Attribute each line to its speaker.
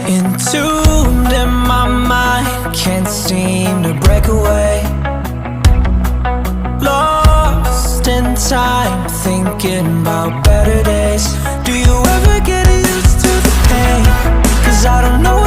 Speaker 1: Entombed in my mind, can't seem to break away. Lost in time, thinking about better days. Do you ever get used to the pain? 'Cause I don't know